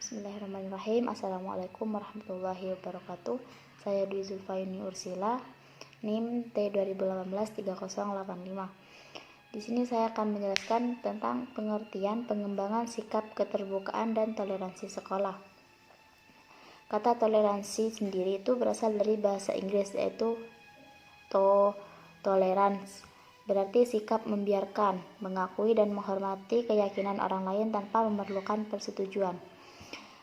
Bismillahirrahmanirrahim. Assalamualaikum warahmatullahi wabarakatuh. Saya Dwi Zulfaini Ursila, NIM T2018-3085. Di sini saya akan menjelaskan tentang pengertian pengembangan sikap keterbukaan dan toleransi sekolah. Kata toleransi sendiri itu berasal dari bahasa Inggris, yaitu tolerance. Berarti sikap membiarkan, mengakui dan menghormati keyakinan orang lain tanpa memerlukan persetujuan.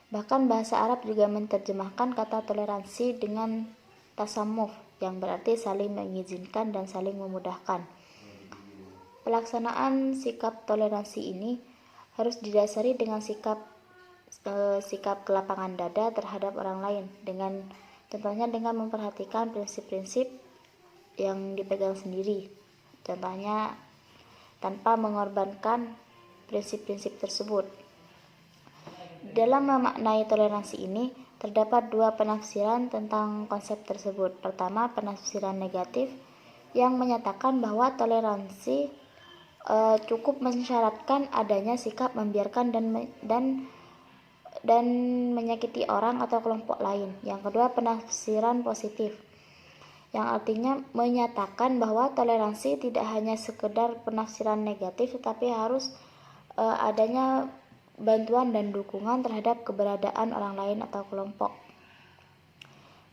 Bahkan bahasa Arab juga menerjemahkan kata toleransi dengan tasamuh, yang berarti saling mengizinkan dan saling memudahkan. Pelaksanaan sikap toleransi ini harus didasari dengan sikap kelapangan dada terhadap orang lain, contohnya dengan memperhatikan prinsip-prinsip yang dipegang sendiri. Contohnya tanpa mengorbankan prinsip-prinsip tersebut. Dalam memaknai toleransi ini, terdapat dua penafsiran tentang konsep tersebut. Pertama, penafsiran negatif yang menyatakan bahwa toleransi cukup mensyaratkan adanya sikap membiarkan dan menyakiti orang atau kelompok lain. Yang kedua, penafsiran positif yang artinya menyatakan bahwa toleransi tidak hanya sekedar penafsiran negatif, tetapi harus adanya bantuan dan dukungan terhadap keberadaan orang lain atau kelompok.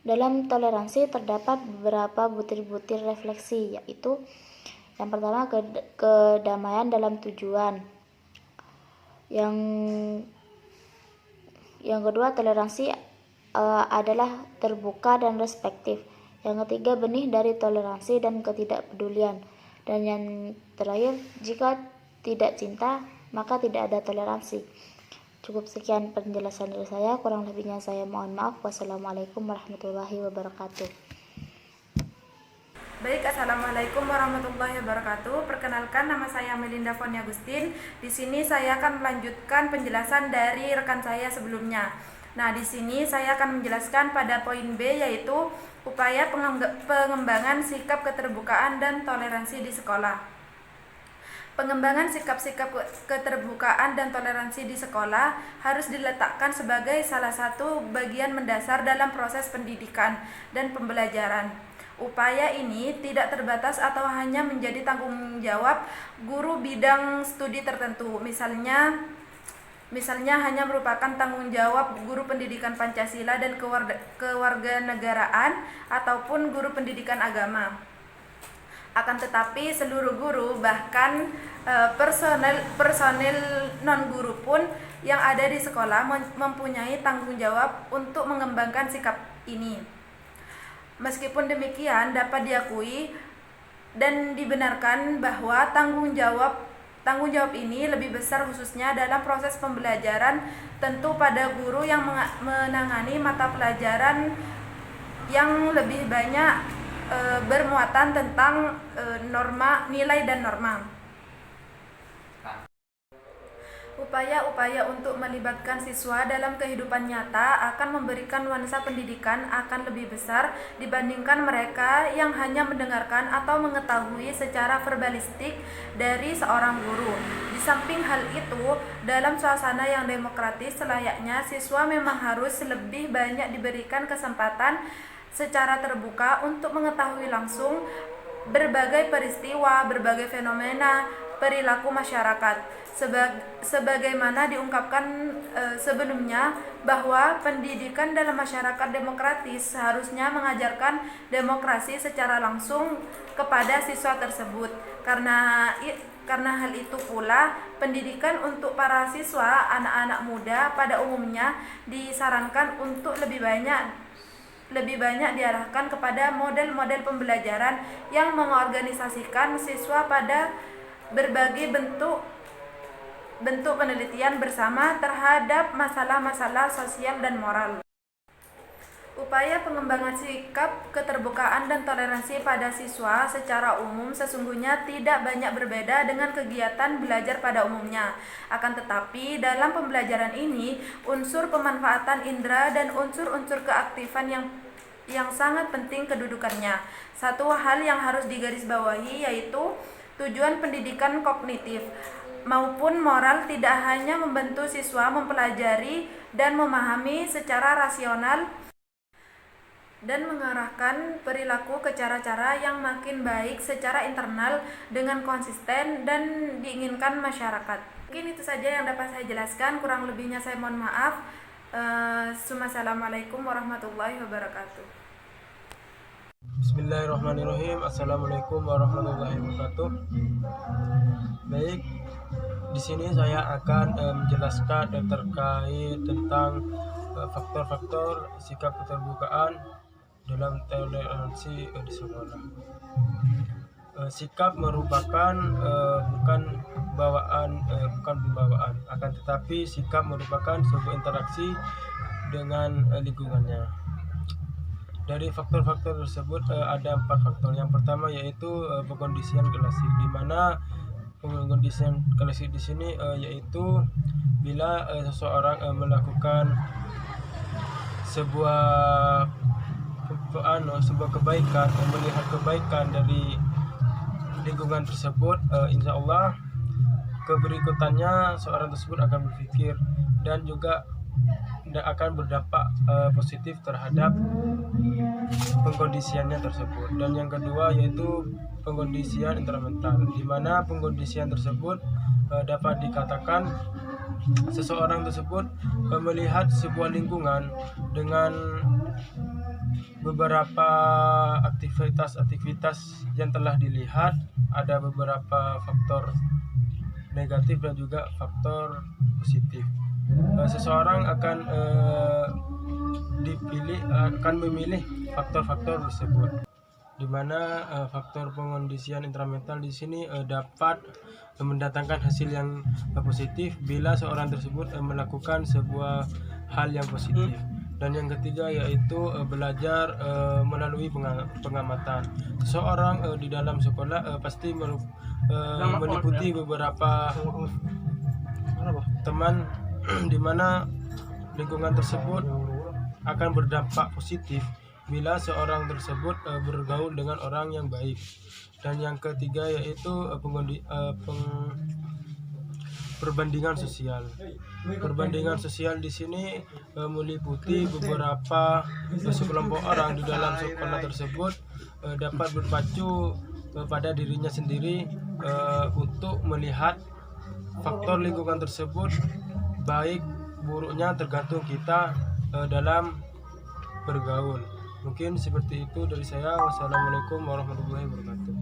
Dalam toleransi terdapat beberapa butir-butir refleksi, yaitu yang pertama kedamaian dalam tujuan. Yang kedua, toleransi adalah terbuka dan respektif. Yang ketiga, benih dari toleransi dan ketidakpedulian. Dan yang terakhir, jika tidak cinta, maka tidak ada toleransi. Cukup sekian penjelasan dari saya, kurang lebihnya saya mohon maaf. Wassalamualaikum warahmatullahi wabarakatuh. Baik, assalamualaikum warahmatullahi wabarakatuh. Perkenalkan, nama saya Melinda Foni Agustin. Di sini saya akan melanjutkan penjelasan dari rekan saya sebelumnya. Nah, di sini saya akan menjelaskan pada poin B, yaitu upaya pengembangan sikap keterbukaan dan toleransi di sekolah. Pengembangan sikap-sikap keterbukaan dan toleransi di sekolah harus diletakkan sebagai salah satu bagian mendasar dalam proses pendidikan dan pembelajaran. Upaya ini tidak terbatas atau hanya menjadi tanggung jawab guru bidang studi tertentu. Misalnya hanya merupakan tanggung jawab guru pendidikan Pancasila dan kewarganegaraan ataupun guru pendidikan agama. Akan tetapi seluruh guru, bahkan personil non-guru pun yang ada di sekolah mempunyai tanggung jawab untuk mengembangkan sikap ini. Meskipun demikian, dapat diakui dan dibenarkan bahwa tanggung jawab ini lebih besar, khususnya dalam proses pembelajaran, tentu pada guru yang menangani mata pelajaran yang lebih banyak bermuatan tentang nilai dan norma. Upaya-upaya untuk melibatkan siswa dalam kehidupan nyata akan memberikan nuansa pendidikan akan lebih besar dibandingkan mereka yang hanya mendengarkan atau mengetahui secara verbalistik dari seorang guru. Di samping hal itu, dalam suasana yang demokratis selayaknya, siswa memang harus lebih banyak diberikan kesempatan secara terbuka untuk mengetahui langsung berbagai peristiwa, berbagai fenomena perilaku masyarakat. Sebagaimana diungkapkan sebelumnya, bahwa pendidikan dalam masyarakat demokratis seharusnya mengajarkan demokrasi secara langsung kepada siswa tersebut. Karena hal itu pula, pendidikan untuk para siswa, anak-anak muda pada umumnya disarankan untuk lebih banyak diarahkan kepada model-model pembelajaran yang mengorganisasikan siswa pada berbagai bentuk penelitian bersama terhadap masalah-masalah sosial dan moral. Upaya pengembangan sikap keterbukaan dan toleransi pada siswa secara umum sesungguhnya tidak banyak berbeda dengan kegiatan belajar pada umumnya. Akan tetapi, dalam pembelajaran ini, unsur pemanfaatan indera dan unsur-unsur keaktifan yang sangat penting kedudukannya. Satu hal yang harus digarisbawahi yaitu tujuan pendidikan kognitif. maupun moral tidak hanya membantu siswa mempelajari dan memahami secara rasional dan mengarahkan perilaku ke cara-cara yang makin baik secara internal dengan konsisten dan diinginkan masyarakat. Mungkin itu saja yang dapat saya jelaskan, kurang lebihnya saya mohon maaf. Assalamualaikum warahmatullahi wabarakatuh. Bismillahirrahmanirrahim. Assalamualaikum warahmatullahi wabarakatuh. Baik, di sini saya akan menjelaskan terkait tentang faktor-faktor sikap keterbukaan dalam toleransi di sekolah. Sikap merupakan bukan pembawaan, akan tetapi sikap merupakan sebuah interaksi dengan lingkungannya. Dari faktor-faktor tersebut ada 4 faktor. Yang pertama yaitu pengkondisian klasik, di mana pengkondisian klasik di sini yaitu bila seseorang melakukan sebuah kebaikan, melihat kebaikan dari lingkungan tersebut, insya Allah keberikutannya seorang tersebut akan berpikir dan juga akan berdampak positif terhadap pengkondisiannya tersebut. Dan yang kedua yaitu pengkondisian instrumental, di mana pengkondisian tersebut dapat dikatakan seseorang tersebut melihat sebuah lingkungan dengan beberapa aktivitas yang telah dilihat, ada beberapa faktor negatif dan juga faktor positif. Seseorang akan memilih faktor-faktor tersebut, di mana faktor pengkondisian instrumental di sini dapat mendatangkan hasil yang positif bila seorang tersebut melakukan sebuah hal yang positif. Dan yang ketiga yaitu belajar melalui pengamatan. Seseorang di dalam sekolah pasti meliputi beberapa teman di mana lingkungan tersebut akan berdampak positif bila seorang tersebut bergaul dengan orang yang baik. Dan yang ketiga yaitu perbandingan sosial. Perbandingan sosial di sini meliputi beberapa sekelompok orang di dalam sekolah tersebut dapat berpacu pada dirinya sendiri untuk melihat faktor lingkungan tersebut, baik buruknya tergantung kita dalam bergaul. Mungkin seperti itu dari saya. Wassalamualaikum warahmatullahi wabarakatuh.